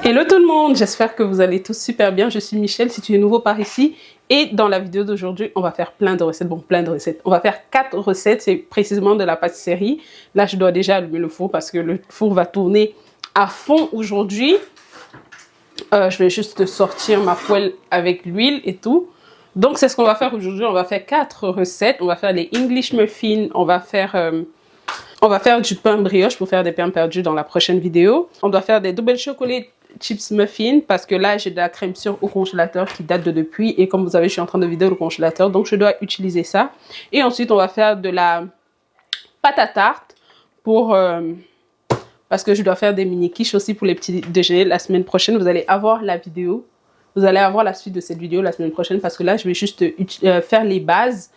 Hello tout le monde, j'espère que vous allez tous super bien. Je suis Michelle, si tu es nouveau par ici. Et dans la vidéo d'aujourd'hui, on va faire plein de recettes. Bon, plein de recettes. On va faire 4 recettes, c'est précisément de la pâtisserie. Là, je dois déjà allumer le four parce que le four va tourner à fond aujourd'hui. Je vais juste sortir ma poêle avec l'huile et tout. Donc, c'est ce qu'on va faire aujourd'hui. On va faire 4 recettes. On va faire les English muffins. On va faire du pain brioche pour faire des pains perdus dans la prochaine vidéo. On doit faire des double chocolate chips muffins parce que là, j'ai de la crème sûre au congélateur qui date de depuis. Et comme vous savez, je suis en train de vider le congélateur. Donc, je dois utiliser ça. Et ensuite, on va faire de la pâte à tarte pour... parce que je dois faire des mini quiches aussi pour les petits déjeuners la semaine prochaine. Vous allez avoir la vidéo. Vous allez avoir la suite de cette vidéo la semaine prochaine parce que là, je vais juste faire les bases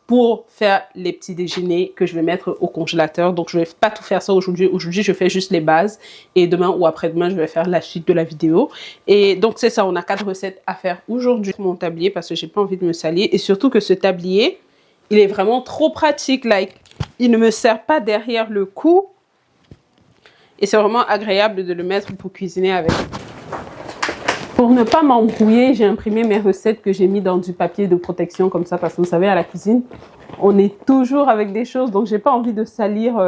pour faire les petits déjeuners que je vais mettre au congélateur. Donc, je ne vais pas tout faire ça aujourd'hui. Aujourd'hui, je fais juste les bases. Et demain ou après-demain, je vais faire la suite de la vidéo. Et donc, c'est ça. On a 4 recettes à faire aujourd'hui. Mon tablier parce que j'ai pas envie de me salir. Et surtout que ce tablier, il est vraiment trop pratique. Like, il ne me sert pas derrière le cou. Et c'est vraiment agréable de le mettre pour cuisiner avec. Pour ne pas m'embrouiller, j'ai imprimé mes recettes que j'ai mis dans du papier de protection comme ça. Parce que vous savez, à la cuisine, on est toujours avec des choses. Donc, j'ai pas envie de salir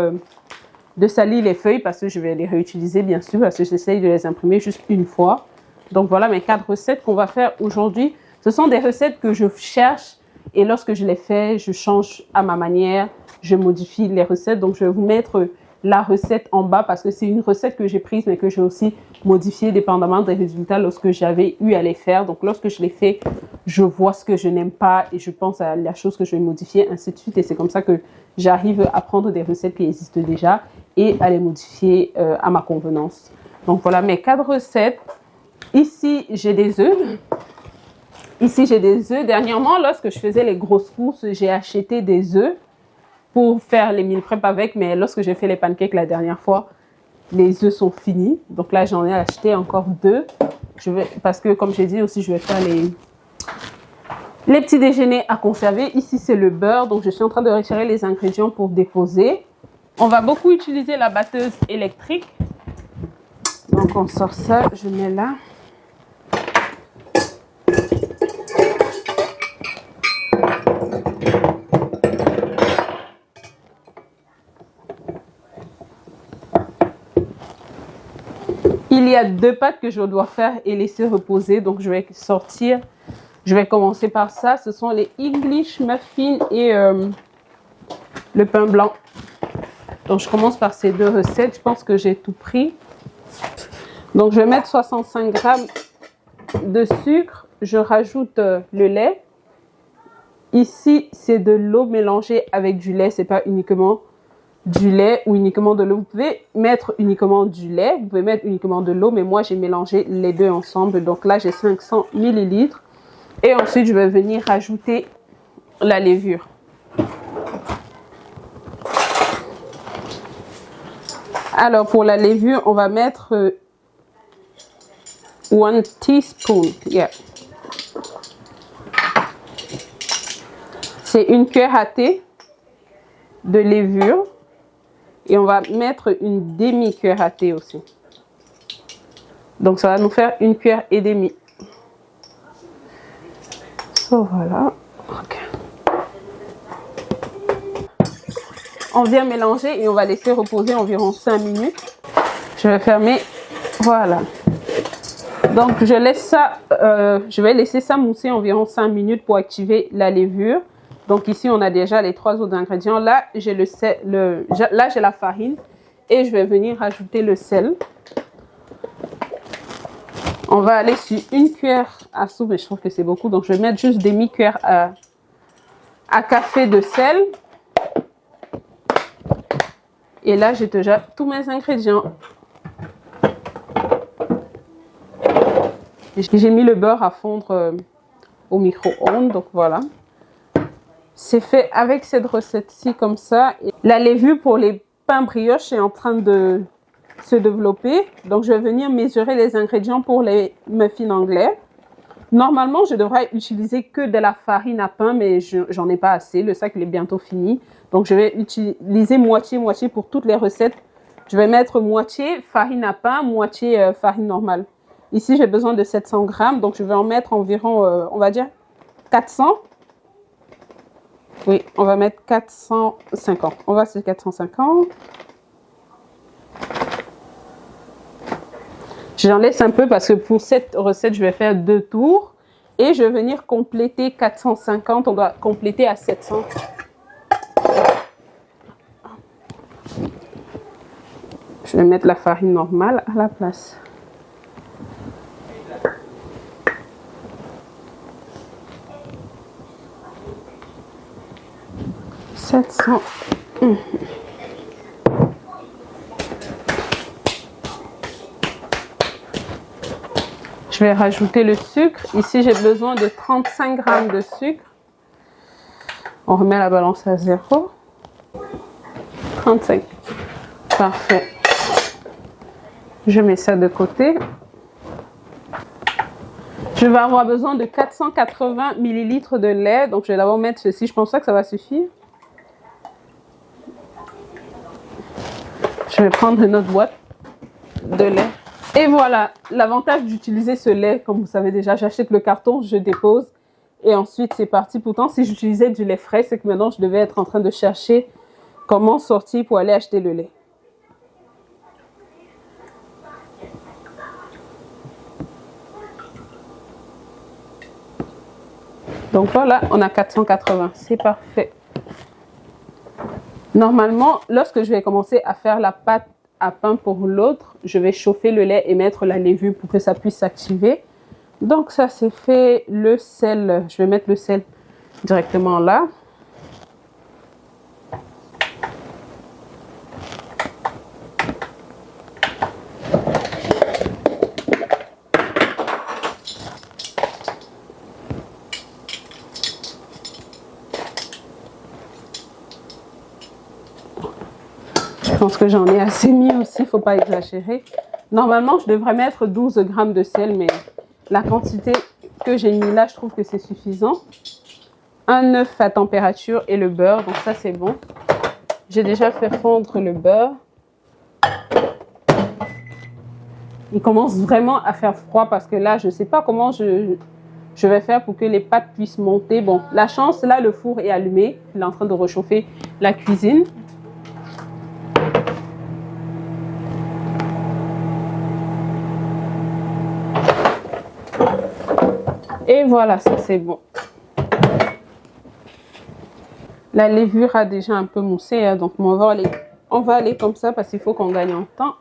les feuilles parce que je vais les réutiliser, bien sûr. Parce que j'essaye de les imprimer juste une fois. Donc, voilà mes 4 recettes qu'on va faire aujourd'hui. Ce sont des recettes que je cherche. Et lorsque je les fais, je change à ma manière. Je modifie les recettes. Donc, je vais vous mettre la recette en bas parce que c'est une recette que j'ai prise mais que j'ai aussi modifiée dépendamment des résultats lorsque j'avais eu à les faire. Donc, lorsque je les fais, je vois ce que je n'aime pas et je pense à la chose que je vais modifier, ainsi de suite. Et c'est comme ça que j'arrive à prendre des recettes qui existent déjà et à les modifier à ma convenance. Donc, voilà mes 4 recettes. Ici, j'ai des œufs. Ici, j'ai des œufs. Dernièrement, lorsque je faisais les grosses courses, j'ai acheté des œufs pour faire les meal prep avec, mais lorsque j'ai fait les pancakes la dernière fois, les œufs sont finis. Donc là, j'en ai acheté encore 2. Parce que, comme j'ai dit aussi, je vais faire les petits déjeuners à conserver. Ici, c'est le beurre. Donc, je suis en train de retirer les ingrédients pour déposer. On va beaucoup utiliser la batteuse électrique. Donc, on sort ça. Je mets là. Il y a 2 pâtes que je dois faire et laisser reposer. Donc, je vais sortir. Je vais commencer par ça. Ce sont les English muffins et le pain blanc. Donc, je commence par ces 2 recettes. Je pense que j'ai tout pris. Donc, je vais mettre 65 grammes de sucre. Je rajoute le lait. Ici, c'est de l'eau mélangée avec du lait. Ce n'est pas uniquement du lait ou uniquement de l'eau. Vous pouvez mettre uniquement du lait, vous pouvez mettre uniquement de l'eau, mais moi j'ai mélangé les 2 ensemble. Donc là j'ai 500 ml et ensuite je vais venir rajouter la levure. Alors pour la levure, on va mettre 1 teaspoon. Yeah. C'est une cuillère à thé de levure. Et on va mettre une demi-cuillère à thé aussi. Donc, ça va nous faire 1 cuillère et demie. So, voilà. Okay. On vient mélanger et on va laisser reposer environ 5 minutes. Je vais fermer. Voilà. Donc, je vais laisser ça mousser environ 5 minutes pour activer la levure. Donc ici, on a déjà les 3 autres ingrédients. Là, j'ai là, j'ai la farine et je vais venir rajouter le sel. On va aller sur 1 cuillère à soupe, mais je trouve que c'est beaucoup. Donc, je vais mettre juste demi-cuillère à café de sel. Et là, j'ai déjà tous mes ingrédients. J'ai mis le beurre à fondre au micro-ondes, donc voilà. C'est fait avec cette recette-ci comme ça. La levure pour les pains brioches est en train de se développer. Donc, je vais venir mesurer les ingrédients pour les muffins anglais. Normalement, je devrais utiliser que de la farine à pain, mais j'en ai pas assez. Le sac il est bientôt fini. Donc, je vais utiliser moitié-moitié pour toutes les recettes. Je vais mettre moitié farine à pain, moitié farine normale. Ici, j'ai besoin de 700 grammes, donc je vais en mettre environ, on va dire, 400. Oui, on va mettre 450. On va sur 450. J'en laisse un peu parce que pour cette recette, je vais faire 2 tours. Et je vais venir compléter 450. On doit compléter à 700. Je vais mettre la farine normale à la place. Je vais rajouter le sucre. Ici, j'ai besoin de 35 grammes de sucre. On remet la balance à 0. 35. Parfait. Je mets ça de côté. Je vais avoir besoin de 480 ml de lait. Donc, je vais d'abord mettre ceci. Je pense pas que ça va suffire. Je vais prendre une autre boîte de lait. Et voilà, l'avantage d'utiliser ce lait, comme vous savez déjà, j'achète le carton, je dépose et ensuite c'est parti. Pourtant, si j'utilisais du lait frais, c'est que maintenant je devais être en train de chercher comment sortir pour aller acheter le lait. Donc voilà, on a 480, c'est parfait. Normalement, lorsque je vais commencer à faire la pâte à pain pour l'autre, je vais chauffer le lait et mettre la levure pour que ça puisse s'activer. Donc ça c'est fait. Le sel, je vais mettre le sel directement là. Je pense que j'en ai assez mis aussi, il ne faut pas exagérer. Normalement, je devrais mettre 12 grammes de sel, mais la quantité que j'ai mis là, je trouve que c'est suffisant. Un œuf à température et le beurre, donc ça c'est bon. J'ai déjà fait fondre le beurre. Il commence vraiment à faire froid parce que là, je ne sais pas comment je vais faire pour que les pâtes puissent monter. Bon, la chance, là, le four est allumé. Il est en train de réchauffer la cuisine. Et voilà, ça c'est bon. La levure a déjà un peu moussé, hein, donc on va aller comme ça parce qu'il faut qu'on gagne en temps.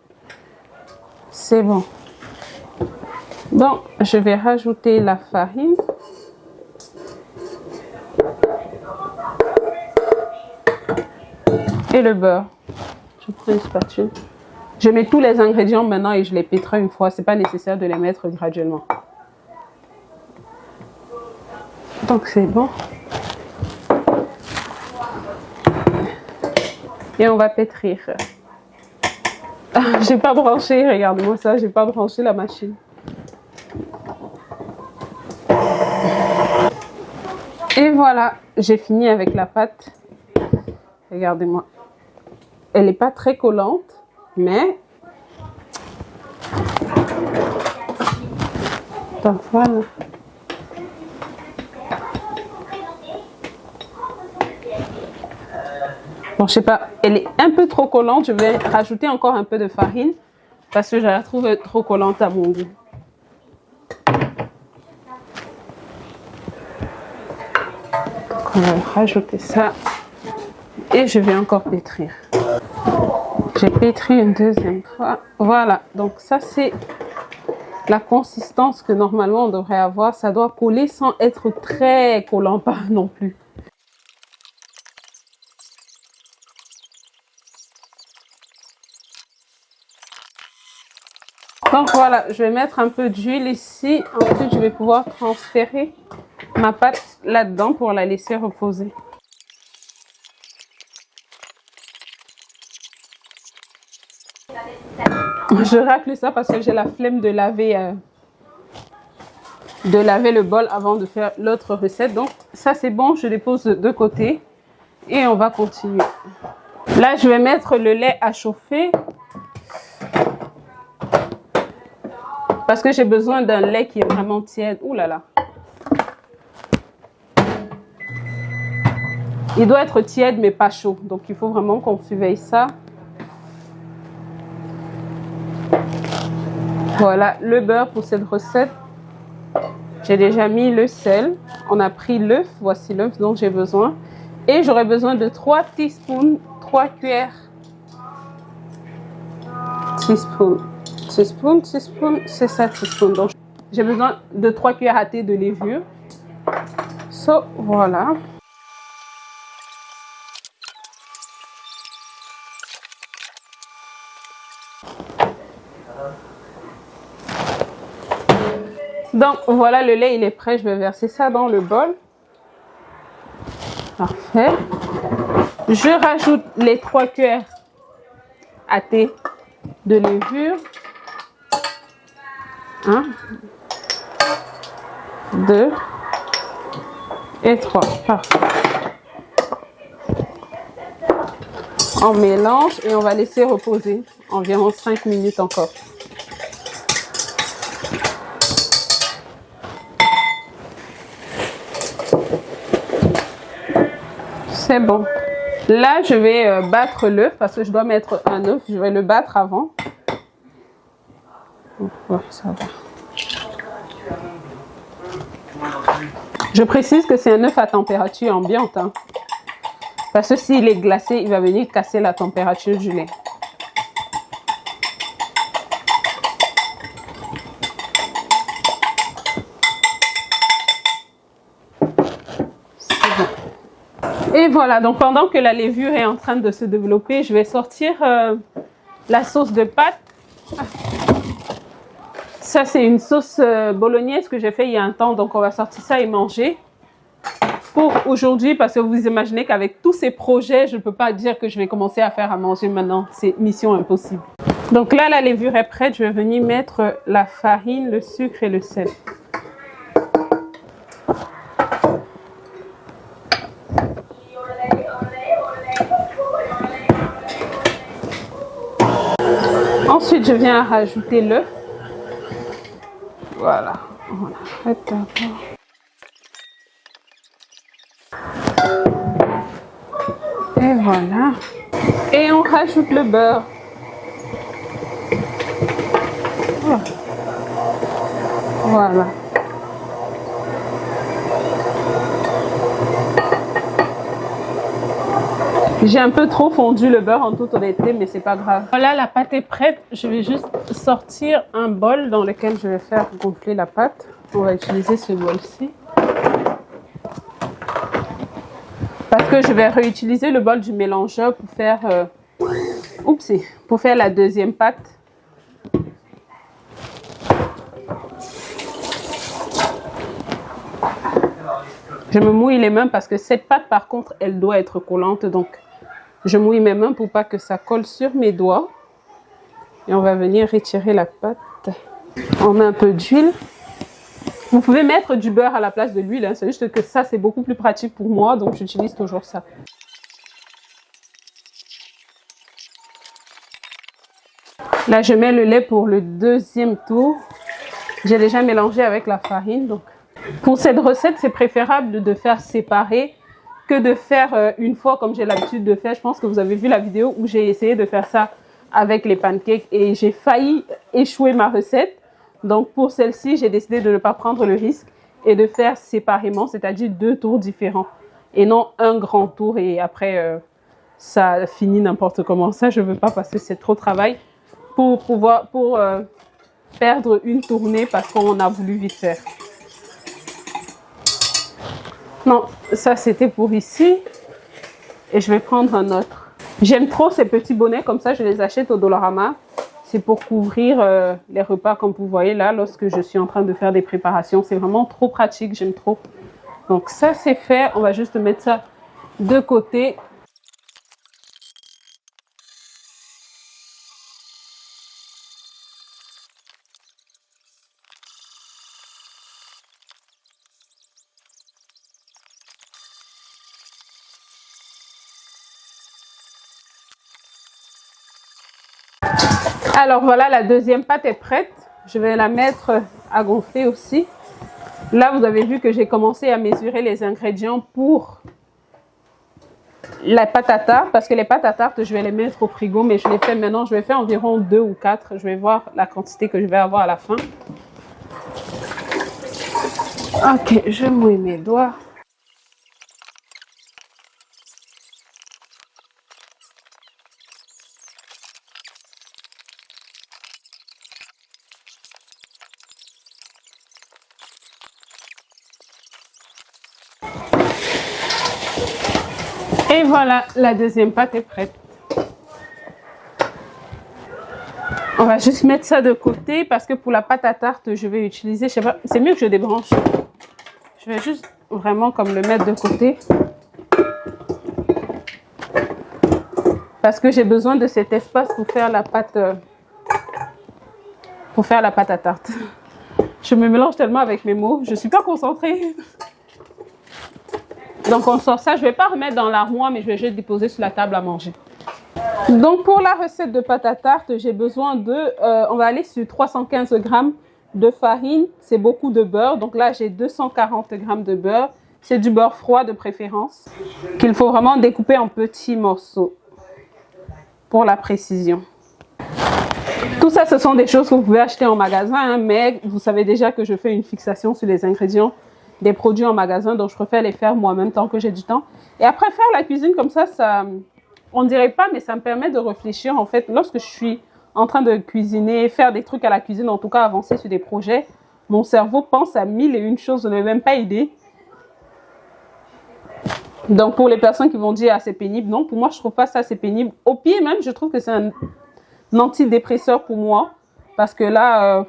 C'est bon. Donc, je vais rajouter la farine. Et le beurre. Je prends une spatule. Je mets tous les ingrédients maintenant et je les pétris une fois. C'est pas nécessaire de les mettre graduellement. Donc c'est bon. Et on va pétrir. J'ai pas branché, regarde-moi ça, j'ai pas branché la machine. Et voilà, j'ai fini avec la pâte. Regardez-moi. Elle n'est pas très collante, mais... Donc voilà. Bon, je sais pas, elle est un peu trop collante. Je vais rajouter encore un peu de farine parce que je la trouve trop collante à mon goût. On va rajouter ça et je vais encore pétrir. J'ai pétri une deuxième fois. Voilà, donc ça c'est la consistance que normalement on devrait avoir. Ça doit coller sans être très collant, pas non plus. Donc voilà, je vais mettre un peu d'huile ici. Ensuite, je vais pouvoir transférer ma pâte là-dedans pour la laisser reposer. Je racle ça parce que j'ai la flemme de laver le bol avant de faire l'autre recette. Donc ça c'est bon, je les pose de côté et on va continuer. Là, je vais mettre le lait à chauffer. Parce que j'ai besoin d'un lait qui est vraiment tiède. Ouh là là. Il doit être tiède mais pas chaud. Donc il faut vraiment qu'on surveille ça. Voilà le beurre pour cette recette. J'ai déjà mis le sel. On a pris l'œuf. Voici l'œuf dont j'ai besoin. Et j'aurai besoin de 3 teaspoons, 3 cuillères. Teaspoon, c'est ça, teaspoon. Donc j'ai besoin de 3 cuillères à thé de levure. Voilà. Donc voilà, le lait il est prêt. Je vais verser ça dans le bol. Parfait. Je rajoute les 3 cuillères à thé de levure. 1, 2 et 3. Parfait. On mélange et on va laisser reposer environ 5 minutes encore. C'est bon. Là, je vais battre l'œuf parce que je dois mettre un œuf. Je vais le battre avant. Ouais, ça va. Je précise que c'est un œuf à température ambiante. Hein, parce que s'il est glacé, il va venir casser la température du lait. Et voilà, donc pendant que la levure est en train de se développer, je vais sortir la sauce de pâte. Ça, c'est une sauce bolognaise que j'ai fait il y a un temps, donc on va sortir ça et manger. Pour aujourd'hui, parce que vous imaginez qu'avec tous ces projets, je ne peux pas dire que je vais commencer à faire à manger maintenant. C'est mission impossible. Donc là, la levure est prête. Je vais venir mettre la farine, le sucre et le sel. Ensuite, je viens rajouter l'œuf. Voilà. Et voilà. Et on rajoute le beurre. Voilà. J'ai un peu trop fondu le beurre en toute honnêteté, mais c'est pas grave. Voilà, la pâte est prête. Je vais juste sortir un bol dans lequel je vais faire gonfler la pâte. On va utiliser ce bol-ci. Parce que je vais réutiliser le bol du mélangeur pour faire, pour faire la deuxième pâte. Je me mouille les mains parce que cette pâte, par contre, elle doit être collante. Donc, je mouille mes mains pour pas que ça colle sur mes doigts. Et on va venir retirer la pâte. On met un peu d'huile. Vous pouvez mettre du beurre à la place de l'huile. Hein. C'est juste que ça, c'est beaucoup plus pratique pour moi. Donc, j'utilise toujours ça. Là, je mets le lait pour le deuxième tour. J'ai déjà mélangé avec la farine. Donc, pour cette recette, c'est préférable de faire séparer que de faire une fois comme j'ai l'habitude de faire. Je pense que vous avez vu la vidéo où j'ai essayé de faire ça avec les pancakes et j'ai failli échouer ma recette. Donc pour celle-ci, j'ai décidé de ne pas prendre le risque et de faire séparément, c'est-à-dire 2 tours différents et non un grand tour et après ça finit n'importe comment. Ça, je ne veux pas parce que c'est trop de travail pour perdre une tournée parce qu'on a voulu vite faire. Non, ça c'était pour ici. Et je vais prendre un autre. J'aime trop ces petits bonnets comme ça, je les achète au Dollarama. C'est pour couvrir les repas comme vous voyez là, lorsque je suis en train de faire des préparations. C'est vraiment trop pratique, j'aime trop. Donc ça c'est fait, on va juste mettre ça de côté. Alors voilà, la deuxième pâte est prête. je vais la mettre à gonfler aussi. Là, vous avez vu que j'ai commencé à mesurer les ingrédients pour la pâte à tarte, parce que les pâtes à tarte, je vais les mettre au frigo, mais je les fais maintenant, je vais faire environ 2 ou 4. Je vais voir la quantité que je vais avoir à la fin. Ok, je mouille mes doigts. Et voilà, la deuxième pâte est prête. On va juste mettre ça de côté parce que pour la pâte à tarte, je vais utiliser, je sais pas, c'est mieux que je débranche. Je vais juste vraiment comme le mettre de côté. Parce que j'ai besoin de cet espace pour faire la pâte à tarte. Je me mélange tellement avec mes mots, je ne suis pas concentrée. Donc on sort ça, je ne vais pas remettre dans l'armoire, mais je vais juste déposer sur la table à manger. Donc pour la recette de pâte à tarte, j'ai besoin de, on va aller sur 315 g de farine, c'est beaucoup de beurre. Donc là j'ai 240 g de beurre, c'est du beurre froid de préférence, qu'il faut vraiment découper en petits morceaux pour la précision. Tout ça, ce sont des choses que vous pouvez acheter en magasin, hein, mais vous savez déjà que je fais une fixation sur les ingrédients des produits en magasin, donc je préfère les faire moi-même tant que j'ai du temps. Et après, faire la cuisine comme ça, on dirait pas, mais ça me permet de réfléchir. En fait, lorsque je suis en train de cuisiner, faire des trucs à la cuisine, en tout cas avancer sur des projets, mon cerveau pense à 1001 choses, je n'ai même pas idée. Donc pour les personnes qui vont dire ah, c'est pénible, non, pour moi je trouve pas ça assez pénible. Au pire même, je trouve que c'est un antidépresseur pour moi, parce que là,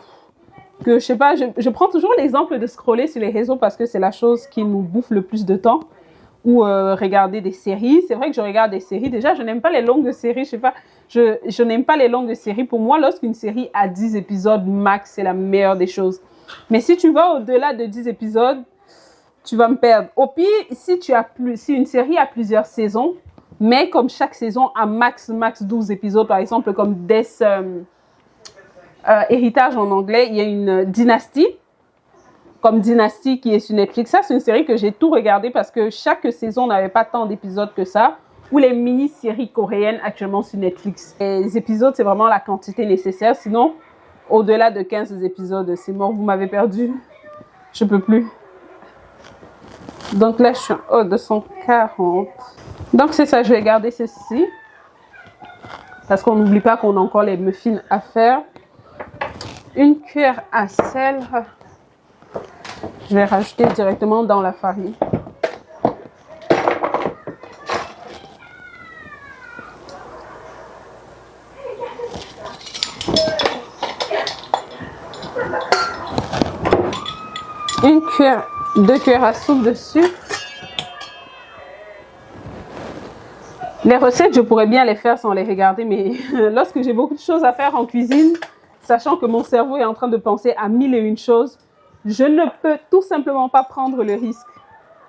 que je sais pas, je prends toujours l'exemple de scroller sur les réseaux parce que c'est la chose qui nous bouffe le plus de temps, ou regarder des séries. C'est vrai que je regarde des séries, déjà je n'aime pas les longues séries, je sais pas, je n'aime pas les longues séries. Pour moi, lorsqu'une série a 10 épisodes max, c'est la meilleure des choses. Mais si tu vas au-delà de 10 épisodes, tu vas me perdre. Au pire, si une série a plusieurs saisons, mais comme chaque saison a max 12 épisodes, par exemple comme Death Héritage en anglais, il y a une dynastie, comme Dynasty qui est sur Netflix. Ça, c'est une série que j'ai tout regardé parce que chaque saison n'avait pas tant d'épisodes que ça. Ou les mini-séries coréennes actuellement sur Netflix. Les épisodes, c'est vraiment la quantité nécessaire. Sinon, au-delà de 15 épisodes, c'est mort, vous m'avez perdu. Je peux plus. Donc là, je suis en 240. Donc c'est ça, je vais garder ceci. Parce qu'on n'oublie pas qu'on a encore les muffins à faire. Une cuillère à sel. Je vais rajouter directement dans la farine. Une cuillère, 2 cuillères à soupe de sucre. Les recettes, je pourrais bien les faire sans les regarder, mais lorsque j'ai beaucoup de choses à faire en cuisine, sachant que mon cerveau est en train de penser à 1001 choses, je ne peux tout simplement pas prendre le risque.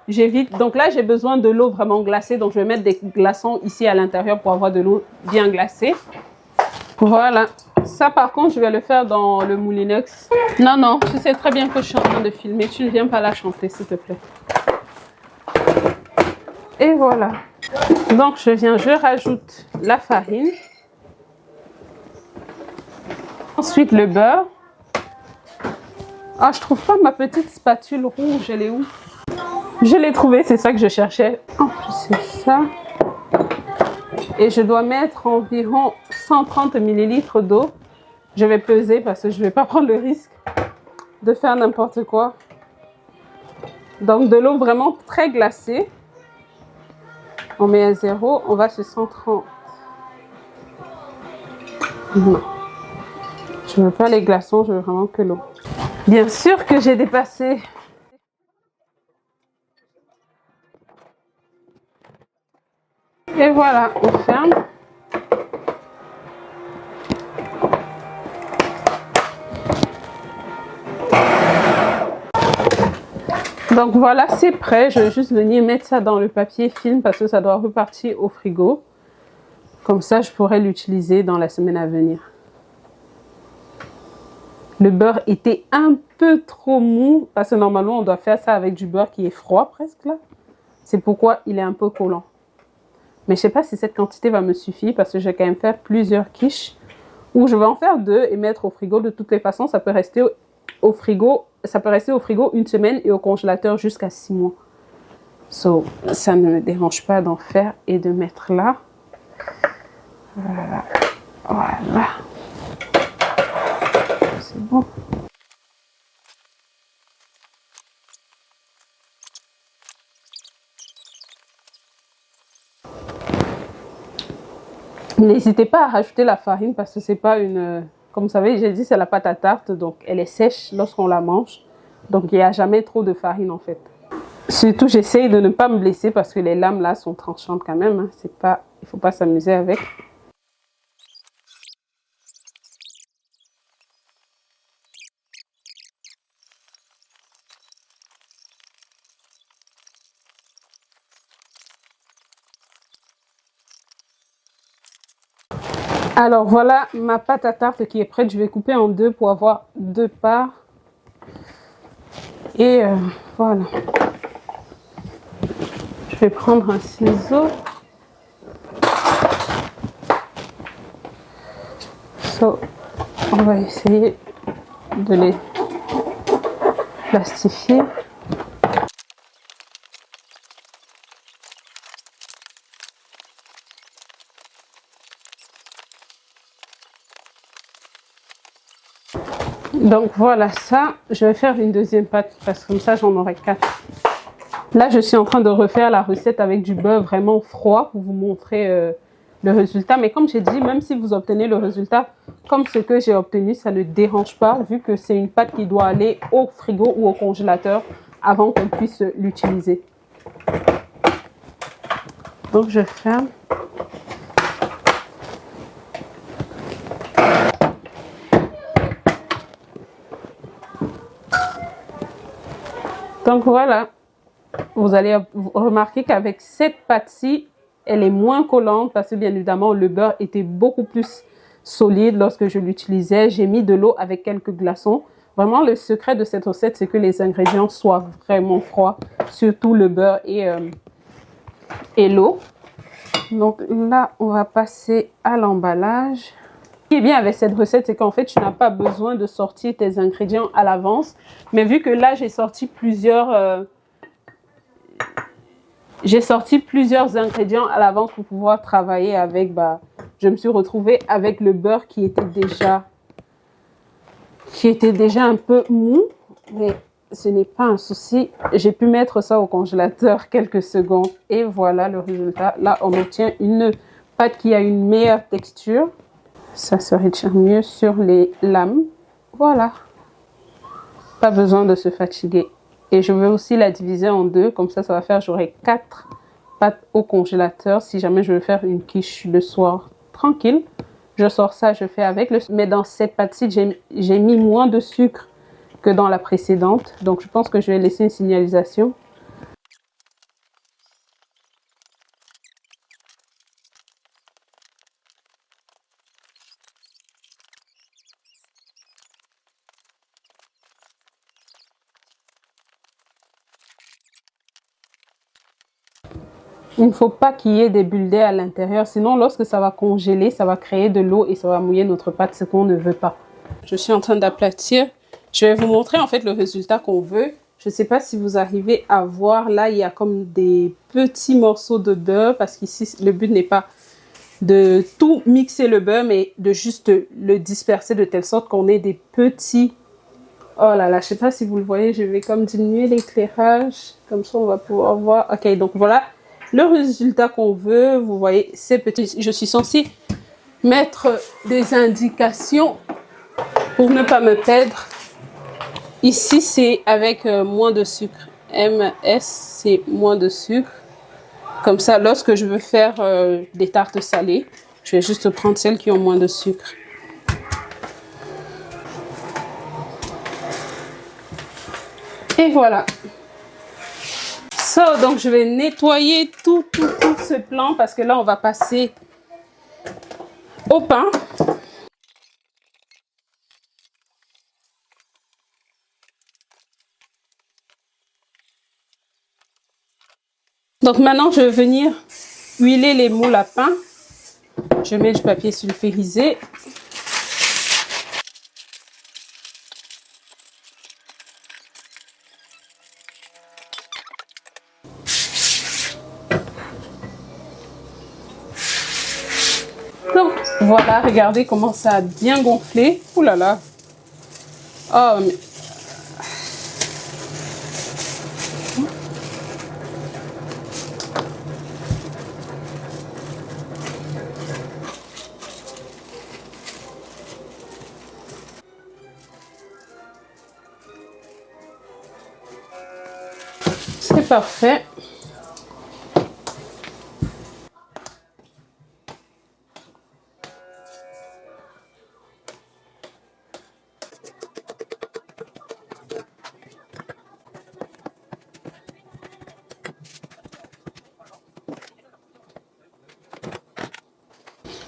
J'évite. Donc là, j'ai besoin de l'eau vraiment glacée, donc je vais mettre des glaçons ici à l'intérieur pour avoir de l'eau bien glacée. Voilà. Ça, par contre, je vais le faire dans le Moulinex. Non, non, tu sais très bien que je suis en train de filmer. Tu ne viens pas là chanter, s'il te plaît. Et voilà. Donc, je rajoute la farine. Ensuite, le beurre. Ah, je trouve pas ma petite spatule rouge. Elle est où? Je l'ai trouvée, c'est ça que je cherchais. En plus, c'est ça. Et je dois mettre environ 130 ml d'eau. Je vais peser parce que je ne vais pas prendre le risque de faire n'importe quoi. Donc de l'eau vraiment très glacée. On met à 0, on va sur 130. Non. Je ne veux pas les glaçons, je veux vraiment que l'eau. Bien sûr que j'ai dépassé. Et voilà, on ferme. Donc voilà, c'est prêt. Je vais juste venir mettre ça dans le papier film parce que ça doit repartir au frigo. Comme ça, je pourrai l'utiliser dans la semaine à venir. Le beurre était un peu trop mou parce que normalement on doit faire ça avec du beurre qui est froid presque là. C'est pourquoi il est un peu collant. Mais je sais pas si cette quantité va me suffire parce que je vais quand même faire plusieurs quiches. Ou je vais en faire 2 et mettre au frigo. De toutes les façons, ça peut rester au frigo. Ça peut rester au frigo 1 semaine et au congélateur jusqu'à 6 mois. So, ça ne me dérange pas d'en faire et de mettre là. Voilà. Voilà. C'est bon. N'hésitez pas à rajouter la farine parce que c'est pas une... Comme vous savez, j'ai dit c'est la pâte à tarte, donc elle est sèche lorsqu'on la mange. Donc il n'y a jamais trop de farine en fait. Surtout, j'essaye de ne pas me blesser parce que les lames là sont tranchantes quand même. Hein. C'est pas... Il ne faut pas s'amuser avec. Alors voilà ma pâte à tarte qui est prête. Je vais couper en 2 pour avoir 2 parts. Et voilà. Je vais prendre un ciseau. So, on va essayer de les plastifier. Donc voilà ça, je vais faire une deuxième pâte parce que comme ça j'en aurai 4. Là je suis en train de refaire la recette avec du beurre vraiment froid pour vous montrer le résultat. Mais comme j'ai dit, même si vous obtenez le résultat comme ce que j'ai obtenu, ça ne dérange pas vu que c'est une pâte qui doit aller au frigo ou au congélateur avant qu'on puisse l'utiliser. Donc je ferme. Donc voilà, vous allez remarquer qu'avec cette pâte-ci, elle est moins collante parce que bien évidemment le beurre était beaucoup plus solide lorsque je l'utilisais. J'ai mis de l'eau avec quelques glaçons. Vraiment le secret de cette recette, c'est que les ingrédients soient vraiment froids, surtout le beurre et l'eau. Donc là, on va passer à l'emballage. Ce qui est bien avec cette recette, c'est qu'en fait, tu n'as pas besoin de sortir tes ingrédients à l'avance. Mais vu que là, j'ai sorti plusieurs ingrédients à l'avance pour pouvoir travailler avec, je me suis retrouvée avec le beurre qui était déjà un peu mou. Mais ce n'est pas un souci. J'ai pu mettre ça au congélateur quelques secondes. Et voilà le résultat. Là, on obtient une pâte qui a une meilleure texture. Ça se retire mieux sur les lames. Voilà. Pas besoin de se fatiguer. Et je vais aussi la diviser en 2. Comme ça, ça va faire, j'aurai 4 pâtes au congélateur. Si jamais je veux faire une quiche le soir tranquille, je sors ça, je fais avec. Mais dans cette pâte-ci, j'ai mis moins de sucre que dans la précédente. Donc, je pense que je vais laisser une signalisation. Il ne faut pas qu'il y ait des bulles d'air à l'intérieur. Sinon, lorsque ça va congeler, ça va créer de l'eau et ça va mouiller notre pâte, ce qu'on ne veut pas. Je suis en train d'aplatir. Je vais vous montrer en fait le résultat qu'on veut. Je ne sais pas si vous arrivez à voir. Là, il y a comme des petits morceaux de beurre parce qu'ici, le but n'est pas de tout mixer le beurre, mais de juste le disperser de telle sorte qu'on ait des petits... Oh là là, je ne sais pas si vous le voyez. Je vais comme diminuer l'éclairage. Comme ça, on va pouvoir voir. Ok, donc voilà. Le résultat qu'on veut, vous voyez, c'est petit. Je suis censée mettre des indications pour ne pas me perdre. Ici, c'est avec moins de sucre. MS, c'est moins de sucre. Comme ça, lorsque je veux faire des tartes salées, je vais juste prendre celles qui ont moins de sucre. Et voilà. Donc je vais nettoyer tout ce plan parce que là, on va passer au pain. Donc maintenant, je vais venir huiler les moules à pain. Je mets du papier sulfurisé. Donc voilà, regardez comment ça a bien gonflé. Ouh là là. Oh, mais... c'est parfait.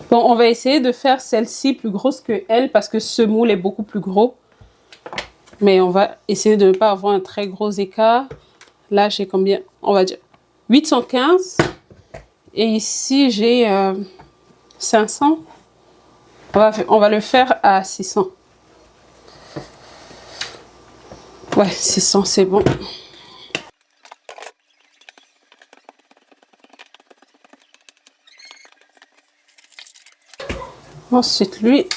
Bon, on va essayer de faire celle-ci plus grosse que elle parce que ce moule est beaucoup plus gros. Mais on va essayer de ne pas avoir un très gros écart. Là, j'ai combien? On va dire 815. Et ici, j'ai 500. On va le faire à 600. Ouais, 600, c'est bon. Ensuite, lui.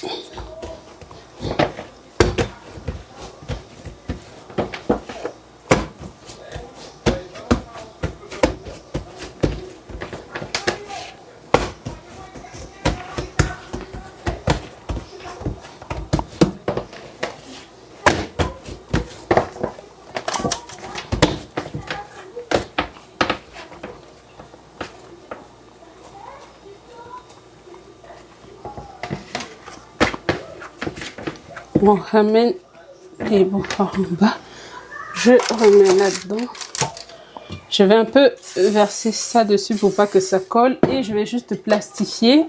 On ramène les bords en bas. Je remets là-dedans. Je vais un peu verser ça dessus pour pas que ça colle. Et je vais juste plastifier.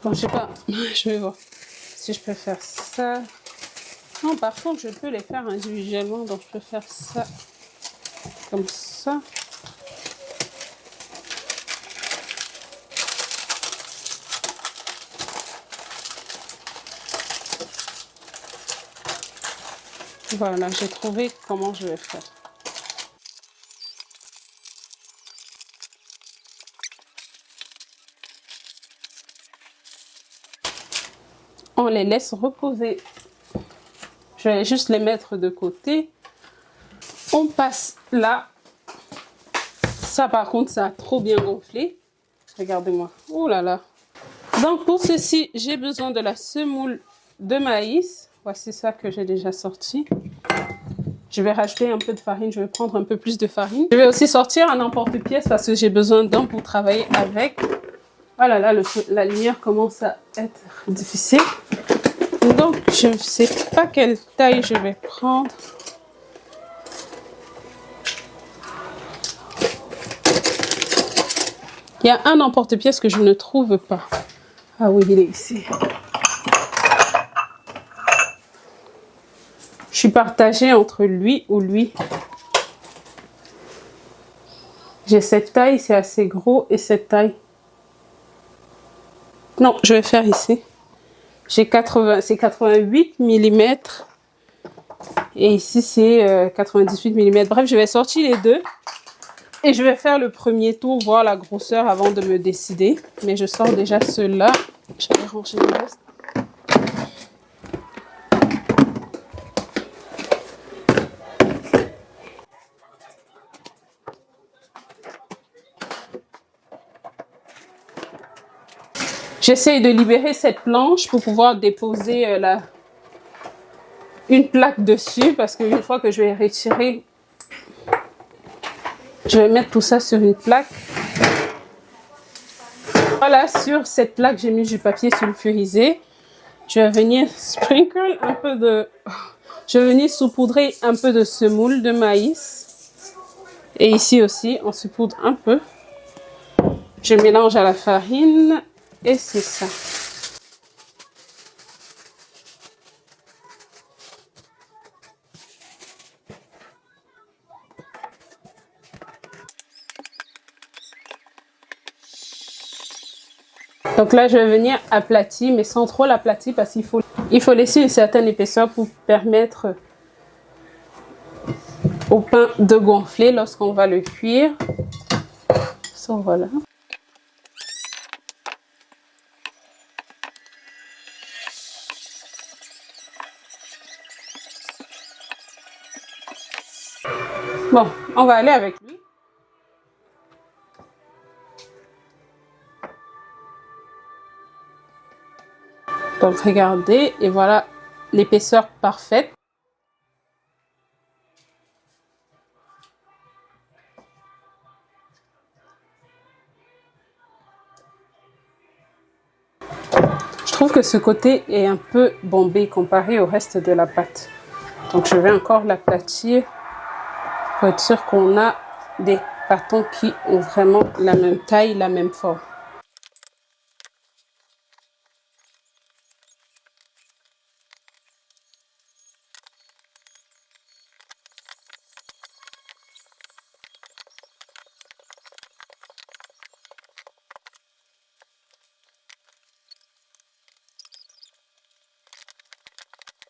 Bon, je sais pas. Je vais voir si je peux faire ça. Non, par contre, je peux les faire individuellement. Donc, je peux faire ça comme ça. Voilà, j'ai trouvé comment je vais faire. On les laisse reposer. Je vais juste les mettre de côté. On passe là. Ça, par contre, ça a trop bien gonflé. Regardez-moi. Oh là là. Donc, pour ceci, j'ai besoin de la semoule de maïs. Voici ça que j'ai déjà sorti. Je vais rajouter un peu de farine. Je vais prendre un peu plus de farine. Je vais aussi sortir un emporte-pièce parce que j'ai besoin d'un pour travailler avec. Voilà, là, la lumière commence à être difficile. Donc, je ne sais pas quelle taille je vais prendre. Il y a un emporte-pièce que je ne trouve pas. Ah oui, il est ici. Je suis partagée entre lui ou lui. J'ai cette taille, c'est assez gros, et cette taille. Non, je vais faire ici. J'ai 88 mm. Et ici, c'est 98 mm. Bref, je vais sortir les deux. Et je vais faire le premier tour, voir la grosseur avant de me décider. Mais je sors déjà ceux-là. Je vais ranger le reste. J'essaye de libérer cette planche pour pouvoir déposer une plaque dessus. Parce qu'une fois que je vais retirer, je vais mettre tout ça sur une plaque. Voilà, sur cette plaque, j'ai mis du papier sulfurisé. Je vais venir sprinkle un peu de... Je vais venir saupoudrer un peu de semoule de maïs. Et ici aussi, on saupoudre un peu. Je mélange à la farine et c'est ça. Donc là, je vais venir aplatir, mais sans trop l'aplatir parce qu'il faut laisser une certaine épaisseur pour permettre au pain de gonfler lorsqu'on va le cuire. So, voilà. Bon, on va aller avec lui. Donc regardez, et voilà l'épaisseur parfaite. Je trouve que ce côté est un peu bombé comparé au reste de la pâte. Donc je vais encore l'aplatir pour être sûr qu'on a des pâtons qui ont vraiment la même taille, la même forme.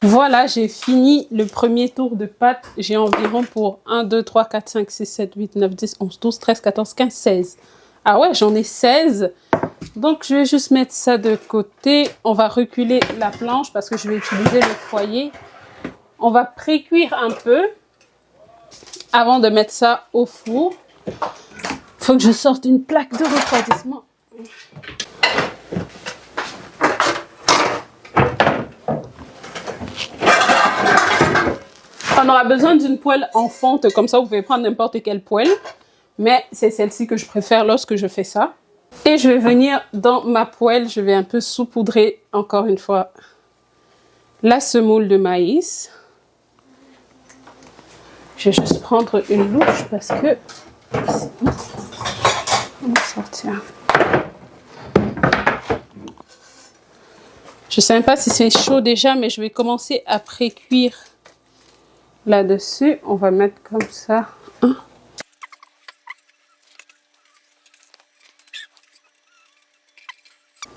Voilà, j'ai fini le premier tour de pâte. J'ai environ pour 1, 2, 3, 4, 5, 6, 7, 8, 9, 10, 11, 12, 13, 14, 15, 16. Ah ouais, j'en ai 16. Donc, je vais juste mettre ça de côté. On va reculer la planche parce que je vais utiliser le foyer. On va pré-cuire un peu avant de mettre ça au four. Il faut que je sorte une plaque de refroidissement. On aura besoin d'une poêle en fonte, comme ça vous pouvez prendre n'importe quelle poêle. Mais c'est celle-ci que je préfère lorsque je fais ça. Et je vais venir dans ma poêle, je vais un peu saupoudrer encore une fois la semoule de maïs. Je vais juste prendre une louche parce que... On va sortir. Je ne sais même pas si c'est chaud déjà, mais je vais commencer à pré-cuire là-dessus. On va mettre comme ça.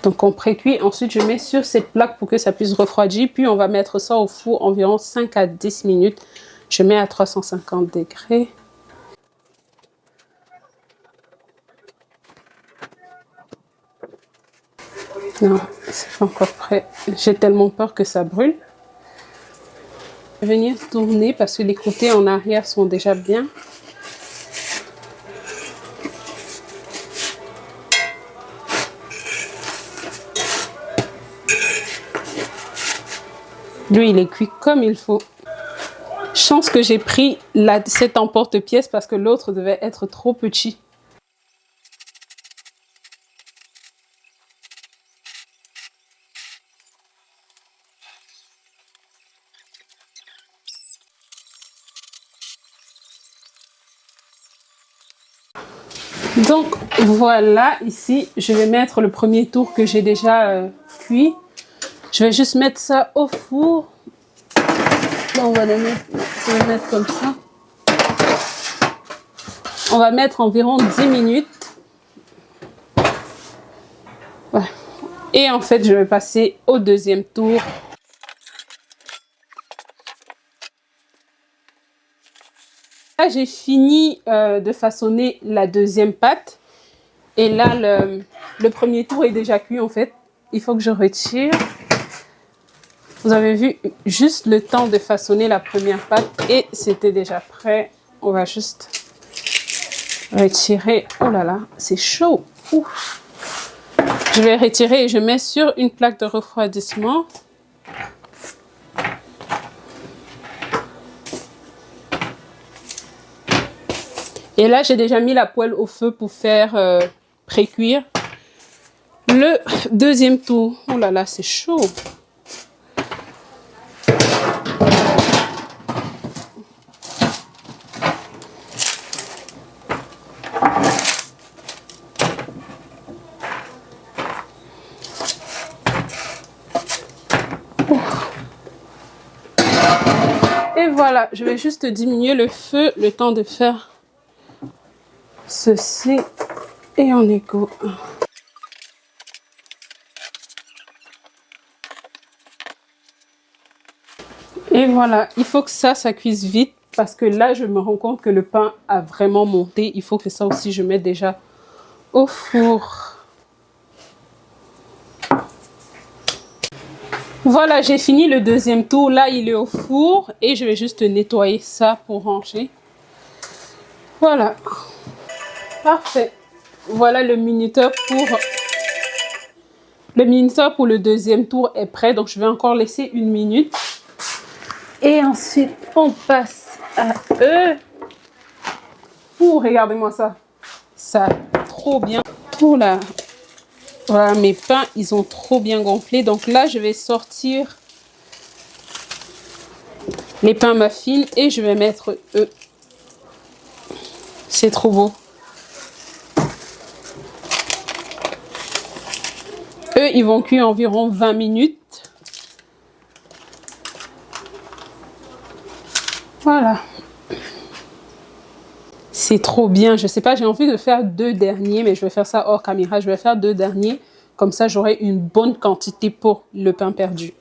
Donc on pré-cuit, ensuite je mets sur cette plaque pour que ça puisse refroidir. Puis on va mettre ça au four environ 5 à 10 minutes. Je mets à 350 degrés. Non, c'est pas encore prêt. J'ai tellement peur que ça brûle. Je vais venir tourner parce que les côtés en arrière sont déjà bien. Lui, il est cuit comme il faut. Chance que j'ai pris cet emporte-pièce parce que l'autre devait être trop petit. Donc voilà, ici, je vais mettre le premier tour que j'ai déjà cuit. Je vais juste mettre ça au four. Là, on va le mettre comme ça. On va mettre environ 10 minutes. Ouais. Et en fait, je vais passer au deuxième tour. Là, j'ai fini de façonner la deuxième pâte. Et là, le premier tour est déjà cuit en fait. Il faut que je retire. Vous avez vu juste le temps de façonner la première pâte et c'était déjà prêt. On va juste retirer. Oh là là, c'est chaud. Ouf. Je vais retirer et je mets sur une plaque de refroidissement. Et là, j'ai déjà mis la poêle au feu pour faire pré-cuire le deuxième tour. Oh là là, c'est chaud. Et voilà, je vais juste diminuer le feu le temps de faire ceci et on est go. Et voilà, il faut que ça cuise vite parce que là, je me rends compte que le pain a vraiment monté. Il faut que ça aussi, je mette déjà au four. Voilà, j'ai fini le deuxième tour. Là, il est au four et je vais juste nettoyer ça pour ranger. Voilà. Parfait. Voilà le minuteur pour le deuxième tour est prêt. Donc, je vais encore laisser 1 minute. Et ensuite, on passe à eux. Ouh, regardez-moi ça. Ça, trop bien. Oula. Voilà, mes pains, ils ont trop bien gonflé. Donc là, je vais sortir les pains muffins et je vais mettre eux. C'est trop beau. Eux, ils vont cuire environ 20 minutes. Voilà. C'est trop bien. Je sais pas, j'ai envie de faire 2 derniers, mais je vais faire ça hors caméra. Je vais faire 2 derniers. Comme ça, j'aurai une bonne quantité pour le pain perdu.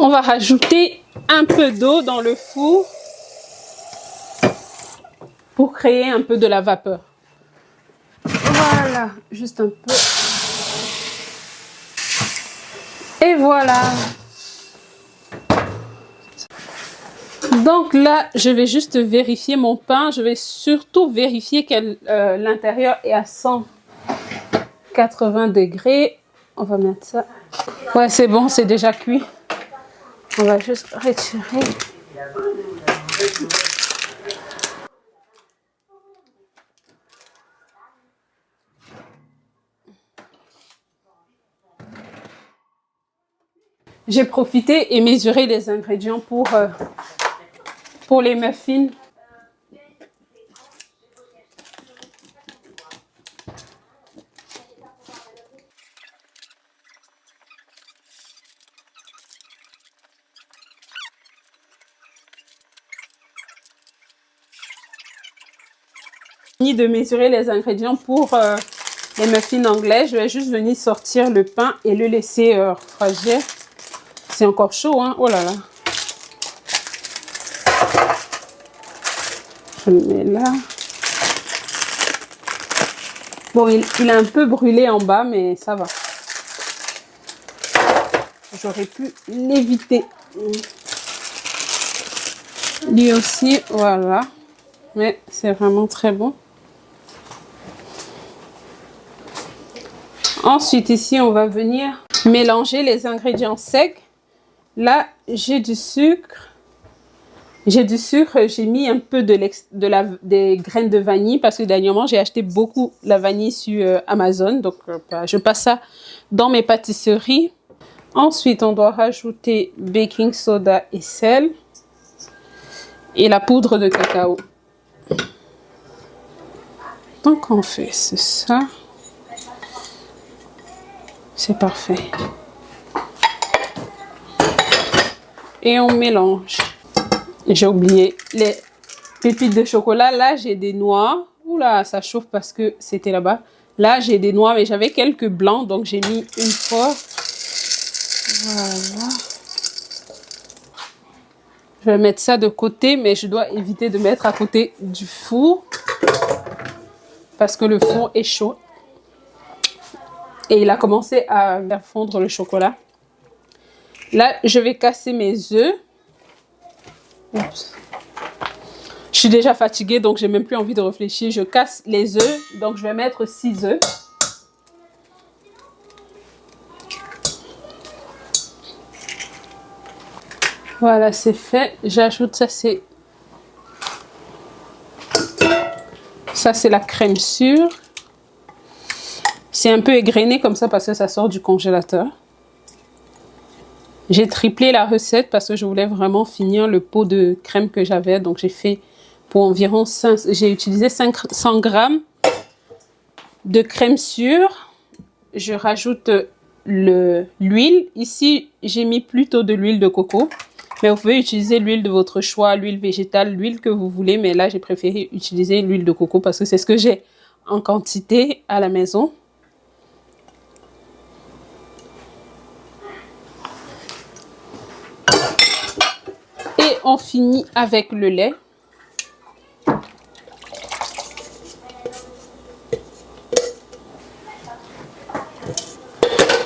On va rajouter un peu d'eau dans le four pour créer un peu de la vapeur. Voilà, juste un peu. Et voilà. Donc là, je vais juste vérifier mon pain. Je vais surtout vérifier que l'intérieur est à 180 degrés. On va mettre ça. Ouais, c'est bon, c'est déjà cuit. On va juste retirer. J'ai profité et mesuré les ingrédients pour les muffins. De mesurer les ingrédients pour les muffins anglais. Je vais juste venir sortir le pain et le laisser refroidir. C'est encore chaud, hein? Oh là là. Je le mets là. Bon, il a un peu brûlé en bas, mais ça va. J'aurais pu l'éviter. Lui aussi, voilà. Mais c'est vraiment très bon. Ensuite, ici, on va venir mélanger les ingrédients secs. Là, j'ai du sucre. J'ai mis un peu des graines de vanille parce que dernièrement, j'ai acheté beaucoup la vanille sur Amazon. Donc, je passe ça dans mes pâtisseries. Ensuite, on doit rajouter baking soda et sel. Et la poudre de cacao. Donc, on fait ça. C'est parfait. Et on mélange. J'ai oublié les pépites de chocolat. Là, j'ai des noix. Oula, ça chauffe parce que c'était là-bas. Là, j'ai des noix, mais j'avais quelques blancs, donc j'ai mis une fois. Voilà. Je vais mettre ça de côté, mais je dois éviter de mettre à côté du four parce que le four est chaud. Et il a commencé à faire fondre le chocolat. Là, je vais casser mes œufs. Oups. Je suis déjà fatiguée, donc j'ai même plus envie de réfléchir. Je casse les œufs, donc je vais mettre 6 œufs. Voilà, c'est fait. J'ajoute ça, c'est la crème sûre. C'est un peu égrené comme ça parce que ça sort du congélateur. J'ai triplé la recette parce que je voulais vraiment finir le pot de crème que j'avais. Donc j'ai fait pour environ 5, j'ai utilisé 500 grammes de crème sûre. Je rajoute l'huile. Ici, j'ai mis plutôt de l'huile de coco. Mais vous pouvez utiliser l'huile de votre choix, l'huile végétale, l'huile que vous voulez. Mais là, j'ai préféré utiliser l'huile de coco parce que c'est ce que j'ai en quantité à la maison. Et on finit avec le lait.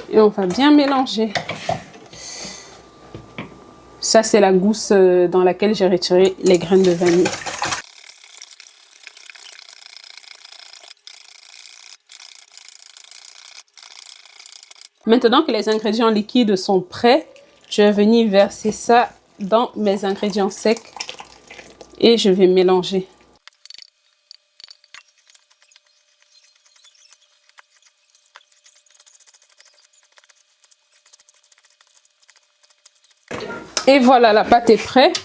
Et on va bien mélanger. Ça, c'est la gousse dans laquelle j'ai retiré les graines de vanille. Maintenant que les ingrédients liquides sont prêts, je vais venir verser ça dans mes ingrédients secs et je vais mélanger. Et voilà, la pâte est prête.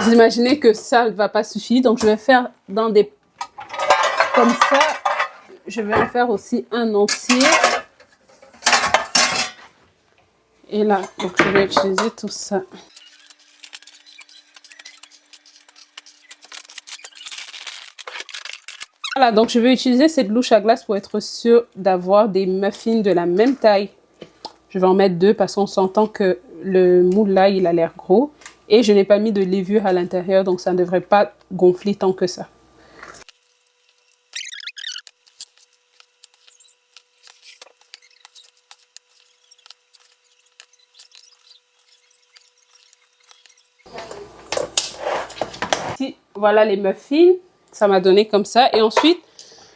Vous imaginez que ça ne va pas suffire, donc je vais faire dans des... comme ça. Je vais en faire aussi un entier. Et là, donc je vais utiliser tout ça. Voilà, donc je vais utiliser cette louche à glace pour être sûr d'avoir des muffins de la même taille. Je vais en mettre 2 parce qu'on s'entend que le moule là, il a l'air gros. Et je n'ai pas mis de levure à l'intérieur, donc ça ne devrait pas gonfler tant que ça. Voilà les muffins, ça m'a donné comme ça. Et ensuite,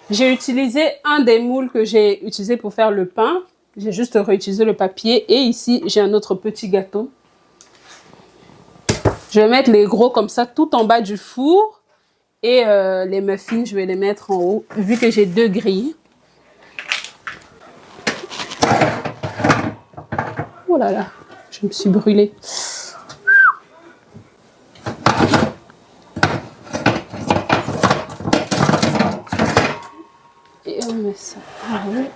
j'ai utilisé un des moules que j'ai utilisé pour faire le pain. J'ai juste réutilisé le papier. Et ici, j'ai un autre petit gâteau. Je vais mettre les gros comme ça tout en bas du four. Et les muffins, je vais les mettre en haut, vu que j'ai 2 grilles. Oh là là, je me suis brûlée. Et on met ça en haut.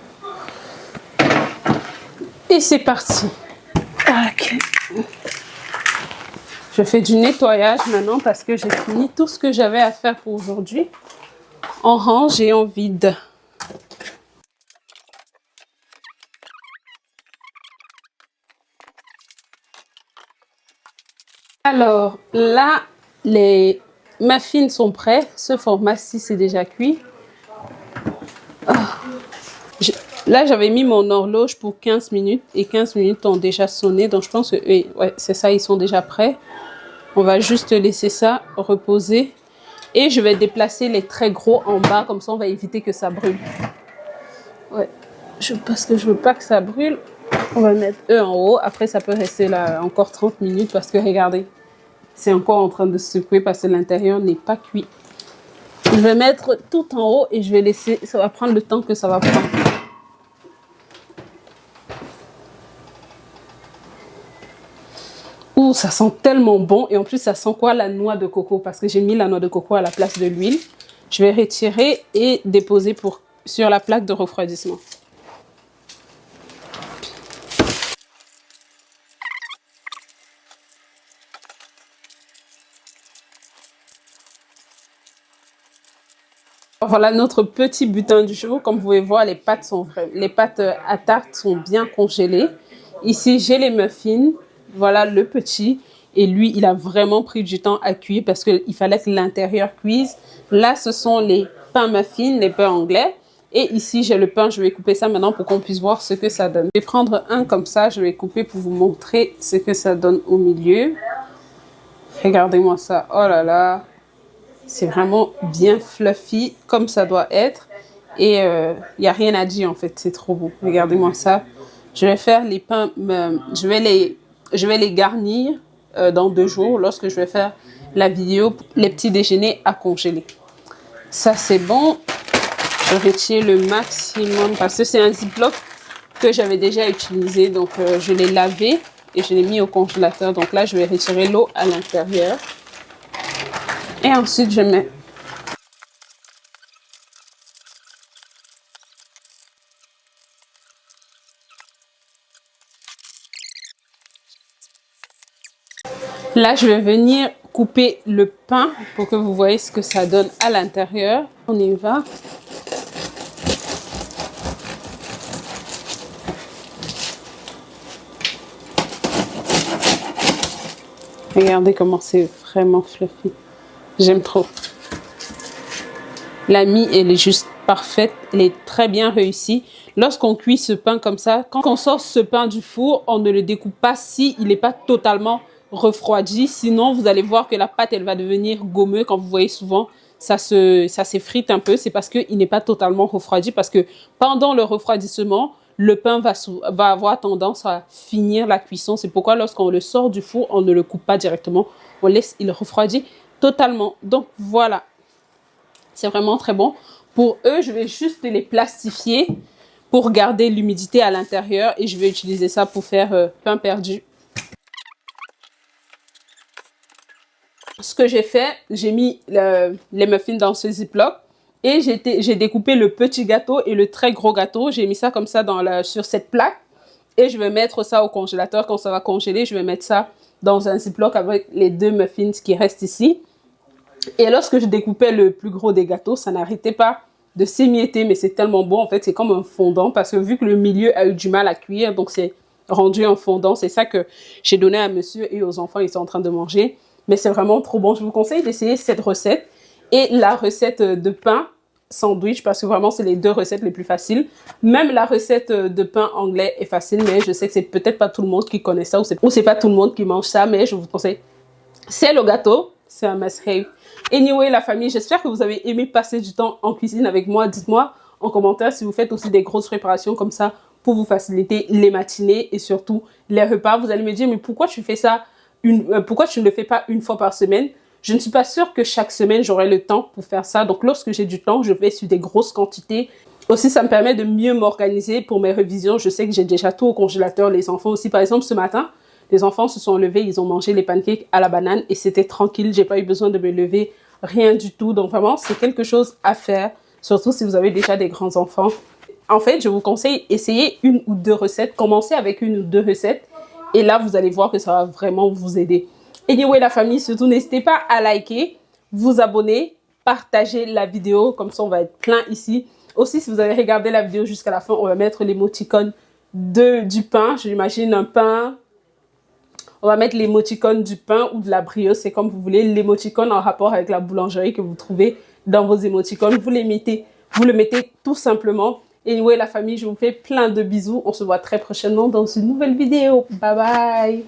Et c'est parti. Ok. Je fais du nettoyage maintenant parce que j'ai fini tout ce que j'avais à faire pour aujourd'hui. On range et on vide. Alors là, les muffins sont prêts. Ce format-ci, c'est déjà cuit. Là, j'avais mis mon horloge pour 15 minutes et 15 minutes ont déjà sonné. Donc, je pense que ouais, c'est ça, ils sont déjà prêts. On va juste laisser ça reposer. Et je vais déplacer les très gros en bas. Comme ça, on va éviter que ça brûle. Ouais, parce que je veux pas que ça brûle. On va mettre eux en haut. Après, ça peut rester là encore 30 minutes parce que regardez, c'est encore en train de secouer parce que l'intérieur n'est pas cuit. Je vais mettre tout en haut et je vais laisser, ça va prendre le temps que ça va prendre. Ouh, ça sent tellement bon. Et en plus, ça sent quoi? La noix de coco. Parce que j'ai mis la noix de coco à la place de l'huile. Je vais retirer et déposer sur la plaque de refroidissement. Voilà notre petit butin du jour. Comme vous pouvez voir, les pâtes à tarte sont bien congelées. Ici, j'ai les muffins. Voilà le petit. Et lui, il a vraiment pris du temps à cuire parce qu'il fallait que l'intérieur cuise. Là, ce sont les pains muffins, les pains anglais. Et ici, j'ai le pain. Je vais couper ça maintenant pour qu'on puisse voir ce que ça donne. Je vais prendre un comme ça. Je vais couper pour vous montrer ce que ça donne au milieu. Regardez-moi ça. Oh là là. C'est vraiment bien fluffy comme ça doit être. Et il n'y a rien à dire en fait. C'est trop bon. Regardez-moi ça. Je vais faire les pains. Je vais les garnir dans 2 jours lorsque je vais faire la vidéo les petits déjeuners à congeler. Ça c'est bon. Je retire le maximum parce que c'est un ziploc que j'avais déjà utilisé. Donc, je l'ai lavé et je l'ai mis au congélateur. Donc là, je vais retirer l'eau à l'intérieur. Et ensuite, je mets... Là, je vais venir couper le pain pour que vous voyez ce que ça donne à l'intérieur. On y va. Regardez comment c'est vraiment fluffy. J'aime trop. La mie, elle est juste parfaite. Elle est très bien réussie. Lorsqu'on cuit ce pain comme ça, quand on sort ce pain du four, on ne le découpe pas si il n'est pas totalement refroidi. Sinon, vous allez voir que la pâte, elle va devenir gommeuse. Quand vous voyez souvent, ça s'effrite un peu. C'est parce qu'il n'est pas totalement refroidi. Parce que pendant le refroidissement, le pain va avoir tendance à finir la cuisson. C'est pourquoi lorsqu'on le sort du four, on ne le coupe pas directement. On laisse, il refroidit totalement. Donc, voilà. C'est vraiment très bon. Pour eux, je vais juste les plastifier pour garder l'humidité à l'intérieur. Et je vais utiliser ça pour faire pain perdu. Ce que j'ai fait, j'ai mis les muffins dans ce ziploc. Et j'ai découpé le petit gâteau et le très gros gâteau. J'ai mis ça comme ça sur cette plaque. Et je vais mettre ça au congélateur. Quand ça va congeler, je vais mettre ça dans un ziploc avec les 2 muffins qui restent ici. Et lorsque je découpais le plus gros des gâteaux, ça n'arrêtait pas de s'émietter. Mais c'est tellement bon, en fait, c'est comme un fondant. Parce que vu que le milieu a eu du mal à cuire, donc c'est rendu un fondant. C'est ça que j'ai donné à monsieur et aux enfants. Ils sont en train de manger. Mais c'est vraiment trop bon. Je vous conseille d'essayer cette recette. Et la recette de pain sandwich, parce que vraiment, c'est les 2 recettes les plus faciles. Même la recette de pain anglais est facile, mais je sais que c'est peut-être pas tout le monde qui connaît ça, ou c'est pas tout le monde qui mange ça, mais je vous conseille. C'est le gâteau, c'est un must-have. Anyway, la famille, j'espère que vous avez aimé passer du temps en cuisine avec moi. Dites-moi en commentaire si vous faites aussi des grosses préparations comme ça pour vous faciliter les matinées et surtout les repas. Vous allez me dire, mais pourquoi tu fais ça pourquoi tu ne le fais pas une fois par semaine? Je ne suis pas sûre que chaque semaine, j'aurai le temps pour faire ça. Donc, lorsque j'ai du temps, je vais sur des grosses quantités. Aussi, ça me permet de mieux m'organiser pour mes révisions. Je sais que j'ai déjà tout au congélateur. Les enfants aussi, par exemple, ce matin, les enfants se sont levés. Ils ont mangé les pancakes à la banane et c'était tranquille. J'ai pas eu besoin de me lever, rien du tout. Donc, vraiment, c'est quelque chose à faire. Surtout si vous avez déjà des grands enfants. En fait, je vous conseille, essayez 1 ou 2 recettes. Commencez avec 1 ou 2 recettes. Et là, vous allez voir que ça va vraiment vous aider. Anyway, la famille, surtout, n'hésitez pas à liker, vous abonner, partager la vidéo. Comme ça, on va être plein ici. Aussi, si vous avez regardé la vidéo jusqu'à la fin, on va mettre l'émoticône du pain. J'imagine un pain. On va mettre l'émoticône du pain ou de la brioche. C'est comme vous voulez. L'émoticône en rapport avec la boulangerie que vous trouvez dans vos émoticônes. Vous le mettez tout simplement. Anyway, la famille, je vous fais plein de bisous. On se voit très prochainement dans une nouvelle vidéo. Bye bye.